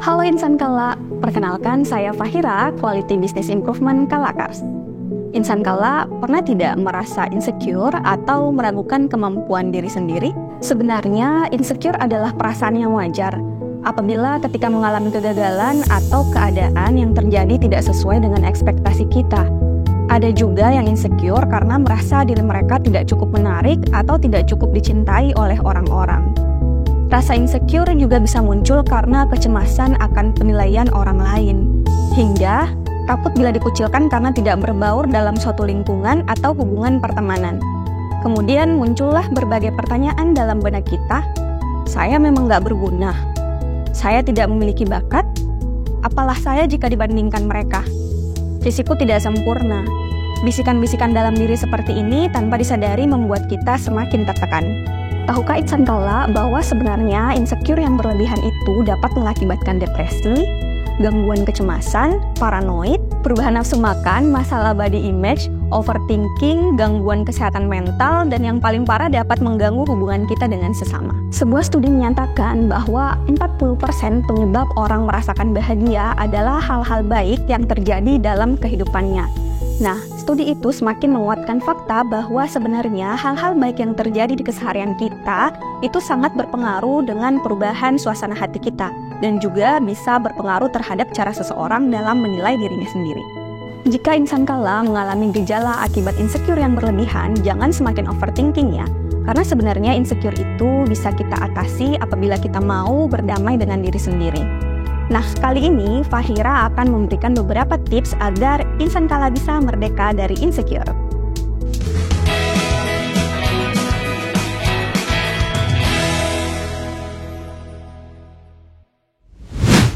Halo Insan Kala, perkenalkan saya Fahira, Quality Business Improvement Kalakars. Insan Kala pernah tidak merasa insecure atau meragukan kemampuan diri sendiri? Sebenarnya insecure adalah perasaan yang wajar apabila ketika mengalami kegagalan atau keadaan yang terjadi tidak sesuai dengan ekspektasi kita. Ada juga yang insecure karena merasa diri mereka tidak cukup menarik atau tidak cukup dicintai oleh orang-orang. Rasa insecure juga bisa muncul karena kecemasan akan penilaian orang lain, hingga takut bila dikucilkan karena tidak berbaur dalam suatu lingkungan atau hubungan pertemanan. Kemudian muncullah berbagai pertanyaan dalam benak kita, saya memang gak berguna? Saya tidak memiliki bakat? Apalah saya jika dibandingkan mereka? Fisikku tidak sempurna. Bisikan-bisikan dalam diri seperti ini tanpa disadari membuat kita semakin tertekan. Tahukah Insan Kala bahwa sebenarnya insecure yang berlebihan itu dapat mengakibatkan depresi, gangguan kecemasan, paranoid, perubahan nafsu makan, masalah body image, overthinking, gangguan kesehatan mental, dan yang paling parah dapat mengganggu hubungan kita dengan sesama. Sebuah studi menyatakan bahwa 40% penyebab orang merasakan bahagia adalah hal-hal baik yang terjadi dalam kehidupannya. Nah, studi itu semakin menguatkan fakta bahwa sebenarnya hal-hal baik yang terjadi di keseharian kita itu sangat berpengaruh dengan perubahan suasana hati kita dan juga bisa berpengaruh terhadap cara seseorang dalam menilai dirinya sendiri. Jika Insan Kala mengalami gejala akibat insecure yang berlebihan, jangan semakin overthinking ya, karena sebenarnya insecure itu bisa kita atasi apabila kita mau berdamai dengan diri sendiri. Nah, kali ini Fahira akan memberikan beberapa tips agar Insan Kala bisa merdeka dari insecure.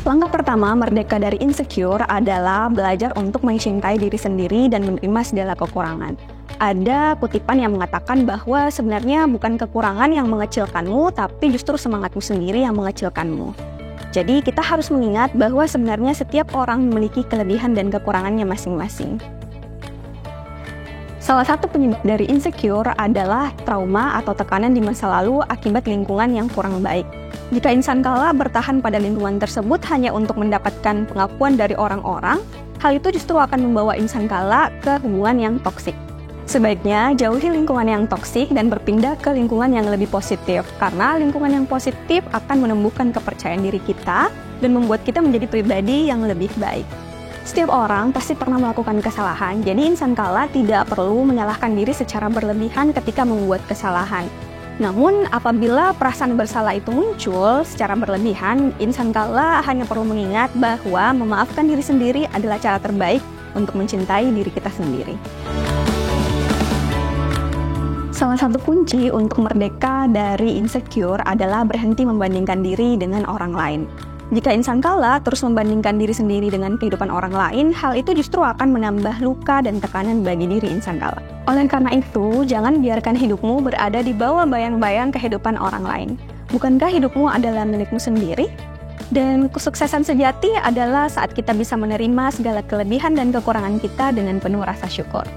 Langkah pertama merdeka dari insecure adalah belajar untuk mencintai diri sendiri dan menerima segala kekurangan. Ada kutipan yang mengatakan bahwa sebenarnya bukan kekurangan yang mengecilkanmu, tapi justru semangatmu sendiri yang mengecilkanmu. Jadi kita harus mengingat bahwa sebenarnya setiap orang memiliki kelebihan dan kekurangannya masing-masing. Salah satu penyebab dari insecure adalah trauma atau tekanan di masa lalu akibat lingkungan yang kurang baik. Jika Insan Kala bertahan pada lingkungan tersebut hanya untuk mendapatkan pengakuan dari orang-orang, hal itu justru akan membawa Insan Kala ke hubungan yang toksik. Sebaiknya jauhi lingkungan yang toksik dan berpindah ke lingkungan yang lebih positif, karena lingkungan yang positif akan menumbuhkan kepercayaan diri kita dan membuat kita menjadi pribadi yang lebih baik. Setiap orang pasti pernah melakukan kesalahan, jadi Insan Kala tidak perlu menyalahkan diri secara berlebihan ketika membuat kesalahan. Namun, apabila perasaan bersalah itu muncul secara berlebihan, Insan Kala hanya perlu mengingat bahwa memaafkan diri sendiri adalah cara terbaik untuk mencintai diri kita sendiri. Salah satu kunci untuk merdeka dari insecure adalah berhenti membandingkan diri dengan orang lain. Jika Insan Kala terus membandingkan diri sendiri dengan kehidupan orang lain, hal itu justru akan menambah luka dan tekanan bagi diri Insan Kala. Oleh karena itu, jangan biarkan hidupmu berada di bawah bayang-bayang kehidupan orang lain. Bukankah hidupmu adalah milikmu sendiri? Dan kesuksesan sejati adalah saat kita bisa menerima segala kelebihan dan kekurangan kita dengan penuh rasa syukur.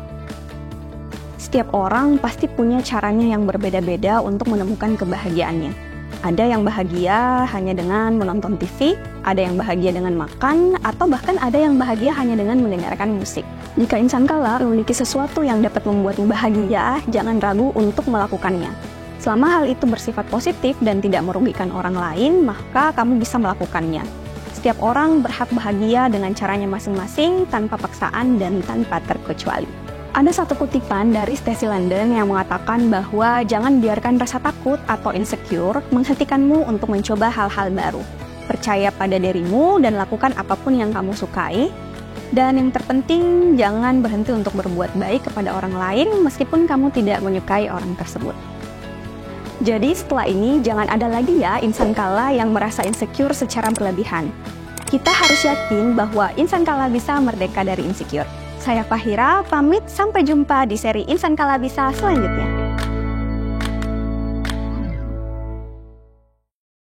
Setiap orang pasti punya caranya yang berbeda-beda untuk menemukan kebahagiaannya. Ada yang bahagia hanya dengan menonton TV, ada yang bahagia dengan makan, atau bahkan ada yang bahagia hanya dengan mendengarkan musik. Jika Insan Kala memiliki sesuatu yang dapat membuatmu bahagia, jangan ragu untuk melakukannya. Selama hal itu bersifat positif dan tidak merugikan orang lain, maka kamu bisa melakukannya. Setiap orang berhak bahagia dengan caranya masing-masing, tanpa paksaan dan tanpa terkecuali. Ada satu kutipan dari Stacy London yang mengatakan bahwa jangan biarkan rasa takut atau insecure menghentikanmu untuk mencoba hal-hal baru. Percaya pada dirimu dan lakukan apapun yang kamu sukai. Dan yang terpenting, jangan berhenti untuk berbuat baik kepada orang lain meskipun kamu tidak menyukai orang tersebut. Jadi setelah ini jangan ada lagi ya Insan Kala yang merasa insecure secara berlebihan. Kita harus yakin bahwa Insan Kala bisa merdeka dari insecure. Saya Fahira, pamit, sampai jumpa di seri Insan Kala Bisa selanjutnya.